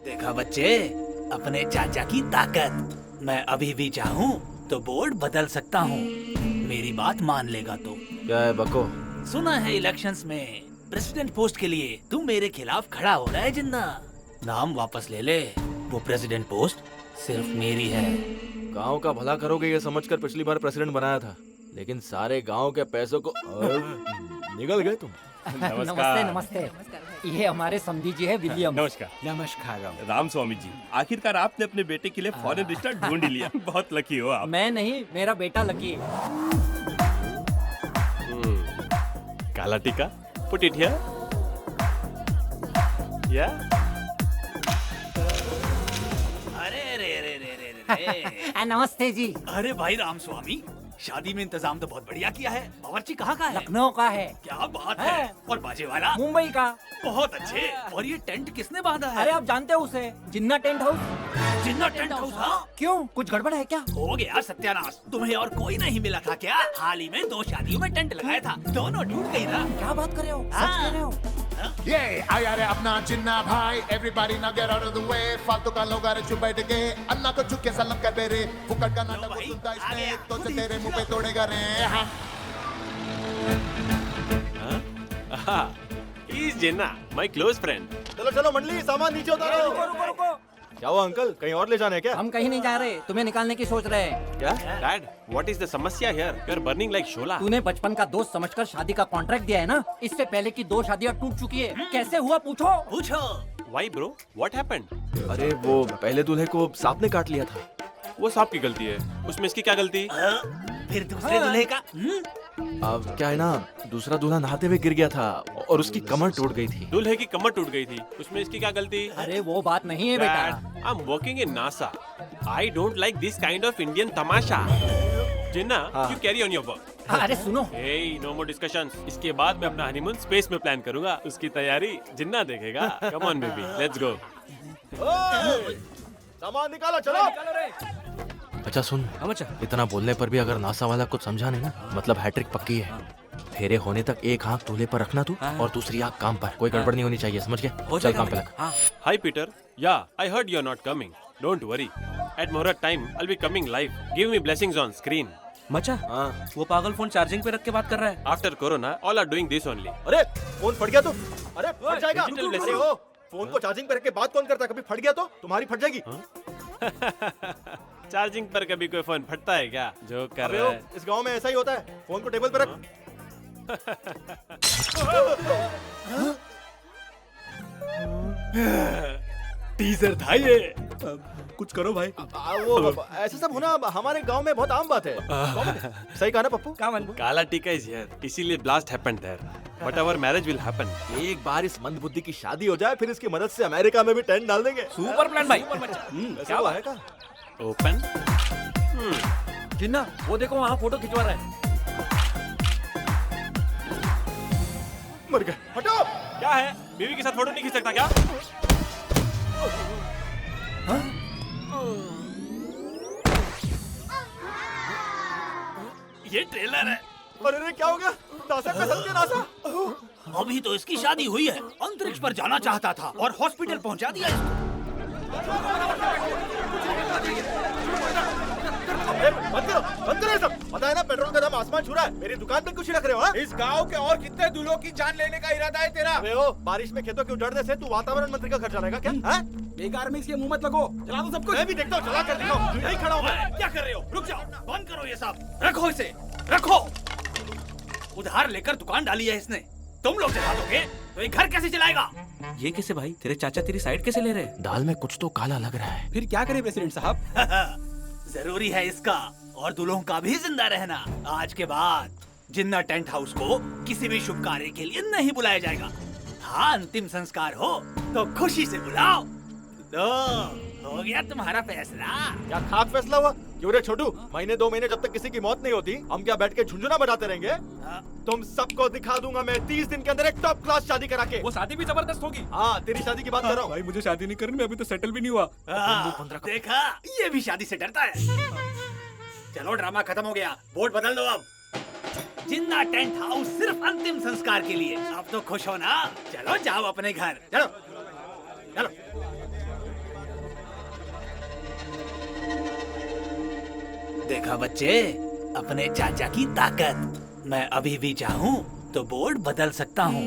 देखा बच्चे, अपने चाचा की ताकत। मैं अभी भी चाहूँ तो बोर्ड बदल सकता हूँ। मेरी बात मान लेगा तो। क्या है बको? सुना है इलेक्शंस में प्रेसिडेंट पोस्ट के लिए तू मेरे खिलाफ खड़ा हो रहा है जिन्ना। नाम वापस ले ले, वो प्रेसिडेंट पोस्ट सिर्फ मेरी है। गांव का भला करोगे ये समझकर पिछली बार प्रेसिडेंट बनाया था, लेकिन सारे गांव के पैसों को निकल गए तुम। नमस्ते नमस्ते। ये हमारे समधी जी है विलियम। नमस्कार। नमस्कार राम स्वामी जी, आखिरकार आपने अपने बेटे के लिए फॉरेन रिश्ता ढूंढ ही लिया। बहुत लकी हो आप। मैं नहीं, मेरा बेटा लकी है। काला टीका, पुट इट हियर। या अरे रे रे रे रे रे। नमस्ते जी। अरे भाई राम स्वामी, शादी में इंतजाम तो बहुत बढ़िया किया है। बावर्ची कहाँ का है? लखनऊ का है। क्या बात है। और बाजे वाला? मुंबई का। बहुत अच्छे। और ये टेंट किसने बांधा है? अरे आप जानते हो उसे, जिन्ना टेंट हाउस। जिन्ना टेंट हाउस? हाँ। क्यों, कुछ गड़बड़ है क्या? हो गया सत्यानाश। तुम्हें और कोई नहीं मिला था क्या? हाल ही में 2 शादियों में टेंट लगाया था, दोनों टूट गई ना। क्या बात कर रहे हो? सच कह रहे हो? ये आया रे अपना जिन्ना भाई, everybody now get out of the way. फालतू का लोग आ रहे चुप बैठ के, अन्ना को चुप के सलाम कर दे रे। फुकट का नाटक भाई, सुनता आ इसने गया। तो से तेरे मुंह पे तोड़ेगा रे। He is Jinnah, my close friend. चलो चलो मंडली, सामान नीचे उतारो। रुको रुको रुको। क्या हुआ अंकल, कहीं और ले जाने क्या? हम कहीं नहीं जा रहे, तुम्हें निकालने की सोच रहे हैं। क्या? Dad, what is the samasya here? You are burning like shola. तूने बचपन का दोस्त समझकर शादी का कॉन्ट्रैक्ट दिया है ना, इससे पहले की 2 शादियां टूट चुकी है। कैसे हुआ पूछो। पूछो। Why bro? What happened? अरे वो पहले दूल्हे को सांप ने काट लिया था। वो सांप की गलती है, उसमें इसकी क्या गलती? फिर दूसरे दूल्हे का? अब क्या है ना, दूसरा दूल्हा नहाते हुए गिर गया था और उसकी कमर टूट गई थी। दूल्हे की कमर टूट गई थी, उसमें इसकी क्या गलती? अरे वो बात नहीं है बेटा। Dad, I'm working in NASA. I don't like this kind of Indian tamasha. Jinnah, you carry on your work. अरे सुनो, Hey, no more discussions. इसके बाद मैं अपना हनीमून स्पेस में प्लान करूंगा, उसकी तैयारी जिन्ना देखेगा। Come on baby, let's go. सामान निकालो, चलो। अच्छा सुन, इतना बोलने पर भी अगर नासा वाला कुछ समझा नहीं ना, मतलब हैट्रिक पक्की है। फेरे होने तक एक आंख दूल्हे पर रखना तू, और दूसरी आंख काम पर। कोई गड़बड़ नहीं होनी चाहिए, समझ गया? चल काम पे लग। Hi Peter. Yeah, I heard you're not coming. Don't worry. At Muhurat time, I'll be coming live. Give me blessings on screen. मचा, हाँ। वो पागल फोन चार्जिंग पे रख के बात कर रहा है। After Corona, all are doing this only. अरे फोन फट गया तो? अरे फट जाएगा। digital अरे blessing. ओ, फोन को चार्जिंग पे रख के बात कौन करता है? कभी फट गया तो तुम्हारी फट जाएगी। चार्जिंग पर कभी कोई फोन फटता है क्या? जो कर अबे रहा ओ, है। इस गांव में ऐसा ही होता है। फोन को टेबल पे रख। टीजर था ये। कुछ करो भाई। वो ऐसा सब होना हमारे गांव में बहुत आम बात है। सही कहा ना पप्पू? क्या मन? काला टीका is here. इसीलिए blast happened there. But our marriage will happen. एक बार इस मंदबुद्धि की शादी हो जाए, फिर इसकी मदद से अमेरिका में भी टेंट डाल देंगे। सुपर प्लान भाई। क्या हुआ है का? Open. जिन्ना वो देखो वहाँ फोटो खिंचवा रहा है। मर गए। हटो। क्या है? बीवी के साथ फोटो नहीं खींच सकता क्या? ये ट्रेलर है। अरे रे क्या हो गया? नासा कसम के नासा। अभी तो इसकी शादी हुई है, अंतरिक्ष पर जाना चाहता था और हॉस्पिटल पहुंचा दिया इसको। बंद करो ये सब। पता है ना पेट्रोल का दाम आसमान छू रहा है। मेरी दुकान पे कुछ रख रहे हो? हाँ? इस गांव के और कितने दूल्हों की जान लेने का इरादा है तेरा? अबे ओ, बारिश में खेतों के उजड़ने से तू वातावरण मंत्री का खर्चा लेगा क्या? हैं? बेकार में इसके मुंह मत लगो, चला दो सब कुछ। मैं भी देखता हूँ, चला कर दिखाओ। नहीं खड़ा हूँ मैं। क्या कर रहे हो? रुक जाओ, बंद करो ये सब। रखो इसे, रखो। उधार लेकर दुकान डाली है इसने। तुम लोग चला दोगे तो ये घर कैसे चलाएगा? ये कैसे भाई? तेरे चाचा तेरी साइड कैसे ले रहे हैं? दाल में कुछ तो काला लग रहा है। फिर क्या करे प्रेसिडेंट साहब? जरूरी है इसका और दूल्हों का भी जिंदा रहना। आज के बाद जिन्ना टेंट हाउस को किसी भी शुभ कार्य के लिए नहीं बुलाया जाएगा। हाँ, अंतिम संस्कार हो तो खुशी से बुलाओ। तो हो गया तुम्हारा फैसला। क्या खाक फैसला हुआ? क्यों रे छोटू, महीने 2 महीने जब तक किसी की मौत नहीं होती, हम क्या बैठ के झुंझुना बजाते रहेंगे? तुम सबको दिखा दूंगा मैं 30 दिन के अंदर एक टॉप क्लास शादी करा के। वो शादी भी जबरदस्त होगी। हाँ, तेरी शादी की बात कर रहा हूँ। भाई मुझे शादी नहीं करनी, मैं अभी तो सेटल भी नहीं हुआ। देखा, ये भी शादी से डरता है। चलो ड्रामा खत्म हो गया, बोर्ड बदल दो अब। जिन्ना टेंट हाउस सिर्फ अंतिम संस्कार के लिए। अब तो खुश हो ना? चलो जाओ अपने घर, चलो चलो। देखा बच्चे, अपने चाचा की ताकत। मैं अभी भी चाहूँ तो बोर्ड बदल सकता हूँ,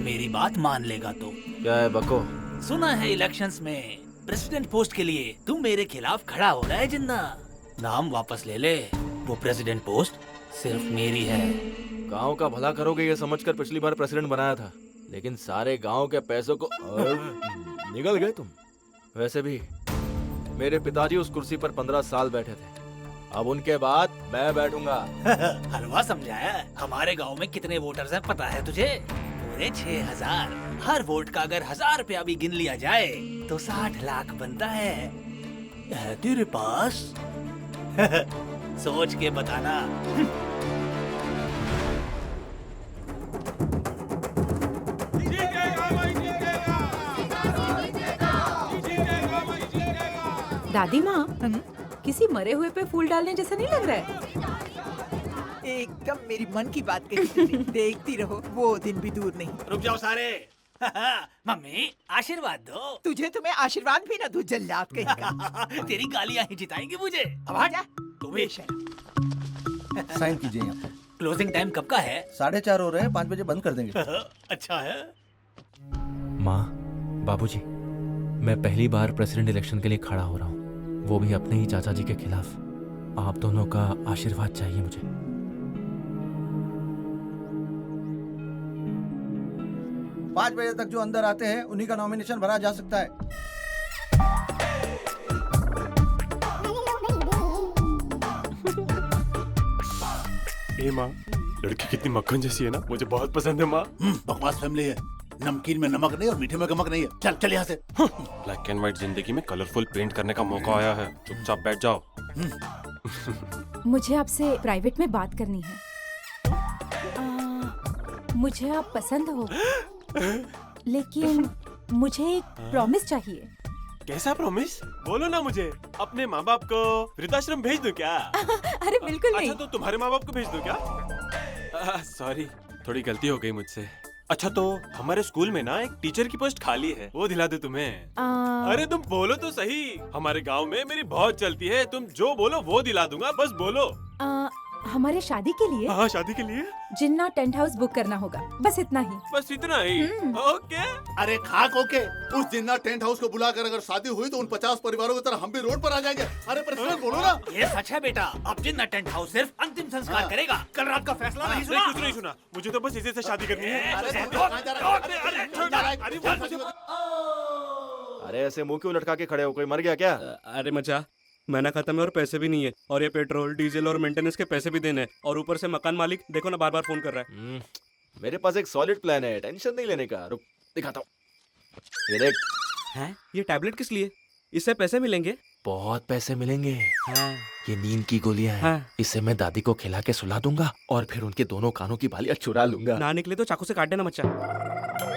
मेरी बात मान लेगा तो। क्या है बको? सुना है इलेक्शंस में प्रेसिडेंट पोस्ट के लिए तू मेरे खिलाफ खड़ा हो रहा है जिन्ना। नाम वापस ले ले, वो प्रेसिडेंट पोस्ट सिर्फ मेरी है। गांव का भला करोगे ये समझकर पिछली बार प्रेसिडेंट बनाया था, लेकिन सारे गांव के पैसों को निगल गए तुम। वैसे भी मेरे पिताजी उस कुर्सी पर 15 साल बैठे थे, अब उनके बाद मैं बैठूंगा। हलवा समझाया। हमारे गांव में कितने वोटर्स हैं पता है तुझे? पूरे 6000। हर वोट का अगर 1000 रुपया भी गिन लिया जाए तो 60 लाख बनता है तेरे पास? सोच के बताना। दादी माँ, किसी मरे हुए पे फूल डालने जैसा नहीं लग रहा है? एकदम मेरी मन की बात कही तुमने। देखती रहो, वो दिन भी दूर नहीं। रुक जाओ सारे। मम्मी आशीर्वाद दो। तुझे तो मैं आशीर्वाद भी ना दूं, जल्लाद कहीं का। तेरी गालियां ही जिताएंगी मुझे। अब हट। तू भी। साइन कीजिए यहाँ पर। क्लोजिंग टाइम कब का है? 4:30 हो रहे हैं, 5 बजे बंद कर देंगे। अच्छा है। माँ, बाबूजी, मैं पहली बार प्रेसिडेंट इलेक्शन के लिए खड़ा हो रहा हूँ, वो भी अपने ही चाचा जी के खिलाफ। आप दोनों का आशीर्वाद चाहिए मुझे। 5 बजे तक जो अंदर आते हैं उन्हीं का नॉमिनेशन भरा जा सकता है। ए माँ, लड़की कितनी मक्खन जैसी है ना, मुझे बहुत पसंद है माँ। बकवास फैमिली है, नमकीन में नमक नहीं और मीठे में गमक नहीं है। चल चल यहाँ से। ब्लैक एंड व्हाइट जिंदगी में कलरफुल पेंट करने का मौका आया है, चुपचाप बैठ जाओ। मुझे आपसे प्राइवेट में बात करनी है। मुझे आप पसंद हो, लेकिन मुझे एक प्रॉमिस चाहिए। कैसा प्रॉमिस? बोलो ना मुझे। अपने माँ बाप को वृद्धाश्रम भेज दूं क्या? अरे बिल्कुल नहीं। अच्छा तो तुम्हारे माँ बाप को भेज दूं क्या? सॉरी, थोड़ी गलती हो गई मुझसे। अच्छा तो हमारे स्कूल में ना एक टीचर की पोस्ट खाली है, वो दिला दे तुम्हें। अरे तुम बोलो तो सही। हमारे गांव में मेरी बहुत चलती है, तुम जो बोलो वो दिला दूंगा, बस बोलो। हमारे शादी के लिए? हाँ, शादी के लिए जिन्ना टेंट हाउस बुक करना होगा, बस इतना ही। बस इतना ही? ओके। अरे खाक ओके। उस जिन्ना टेंट हाउस को बुलाकर अगर शादी हुई तो उन 50 परिवारों की तरह हम भी रोड पर आ जाएंगे। अरे प्रेसिडेंट बोलो ना। ये सच है बेटा। अब जिन्ना टेंट हाउस सिर्फ अंतिम संस्कार करेगा, कल रात का फैसला नहीं सुना? कुछ नहीं सुना, मुझे तो बस इसी से शादी करनी है। अरे ऐसे मुंह क्यों लटका के खड़े हो, कोई मर गया क्या? अरे मचा, महीना खत्म है और पैसे भी नहीं है, और ये पेट्रोल डीजल और मेंटेनेंस के पैसे भी देने हैं, और ऊपर से मकान मालिक देखो ना बार बार फोन कर रहा है। मेरे पास एक सॉलिड प्लान है, टेंशन नहीं लेने का। रुक दिखाता हूँ, ये देख। हैं? ये टैबलेट किस लिए? इससे पैसे मिलेंगे? बहुत पैसे मिलेंगे। हाँ। ये नींद की गोलियां हैं। हाँ। इससे मैं दादी को खिला के सुला दूंगा और फिर उनके दोनों कानों की बालियां चुरा लूंगा। ना निकले तो चाकू से काट देना मचा।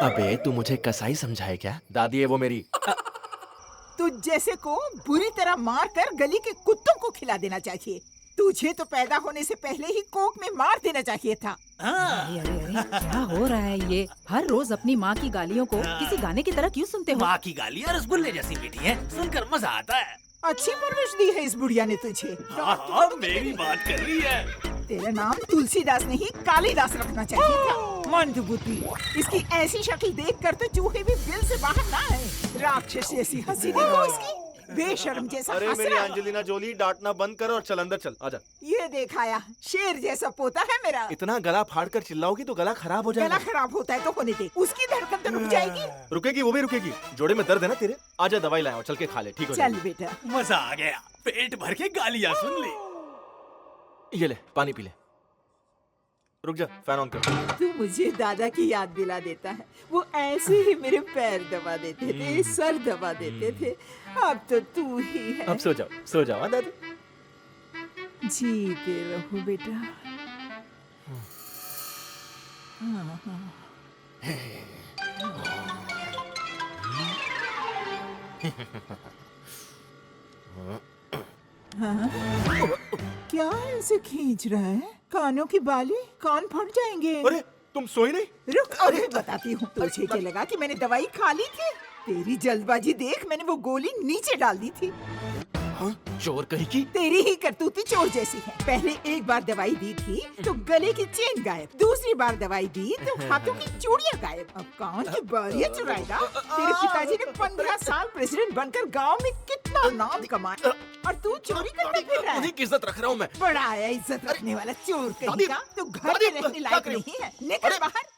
अबे तू मुझे कसाई समझाए क्या? दादी है वो मेरी। तुझ जैसे को बुरी तरह मार कर गली के कुत्तों को खिला देना चाहिए। तुझे तो पैदा होने से पहले ही कोक में मार देना चाहिए था। अरे अरे अरे, क्या हो रहा है ये? हर रोज अपनी माँ की गालियों को किसी गाने की तरह क्यों सुनते हो? माँ की गालियाँ रसगुल्ले जैसी मीठी हैं, सुनकर मजा आता है। अच्छी परवरिश दी है इस बुढ़िया ने तुझे। हाँ, मेरी बात कर रही है। तेरा नाम तुलसीदास नहीं कालीदास रखना चाहिए था। मंदबुद्धि। इसकी ऐसी शक्ल देखकर तो चूहे भी बिल से बाहर ना आए। राक्षस जैसी हंसी देखो इसकी, बेशर्म जैसा अरे हंस मेरी रहा। एंजेलिना जोली, डांटना बंद कर और चल अंदर चल, आजा। ये देखाया, शेर जैसा पोता है मेरा। इतना गला फाड़ कर चिल्लाओगी तो गला खराब हो जाएगा। गला खराब होता है तो होने दे, उसकी धड़कन तो रुक जाएगी। रुकेगी, वो भी रुकेगी। जोड़े में दर्द है ना तेरे? आजा दवाई लाया और चल के खा ले, ठीक हो चल जाएगी। बेटा। मजा आ गया, पेट भर के गालियाँ सुन ली। ये ले पानी पी ले। रुक जा, फैन ऑन कर। तू मुझे दादा की याद दिला देता है। वो ऐसे ही मेरे पैर दबा देते थे, सर दबा देते थे। अब तो तू ही है। अब सो जाओ हाँ दादी। जीते रहो बेटा। हाँ, हाँ। हाँ? क्या ऐसे खींच रहा है? कानों की बाली, कान फट जाएंगे। अरे तुम सोई नहीं? रुक, अभी बताती हूँ। तुझे क्या लगा कि मैंने दवाई खा ली थी? तेरी जल्दबाजी देख, मैंने वो गोली नीचे डाल दी थी। चोर कहीं की। तेरी ही करतूती चोर जैसी है। पहले एक बार दवाई दी थी तो गले की चेन गायब, दूसरी बार दवाई दी तो हाथों की चूड़ियां गायब। अब कौन की बारियां चुराएगा? तेरे पिताजी ने 15 साल प्रेसिडेंट बनकर गांव में कितना नाम कमाया और तू चोरी करने फिर रहा है। उन्हीं की इज्जत रख रहा हूँ मैं। बड़ा आया इज्जत रखने वाला चोर कहीं का। तू घर में रहने लायक नहीं है, निकल बाहर।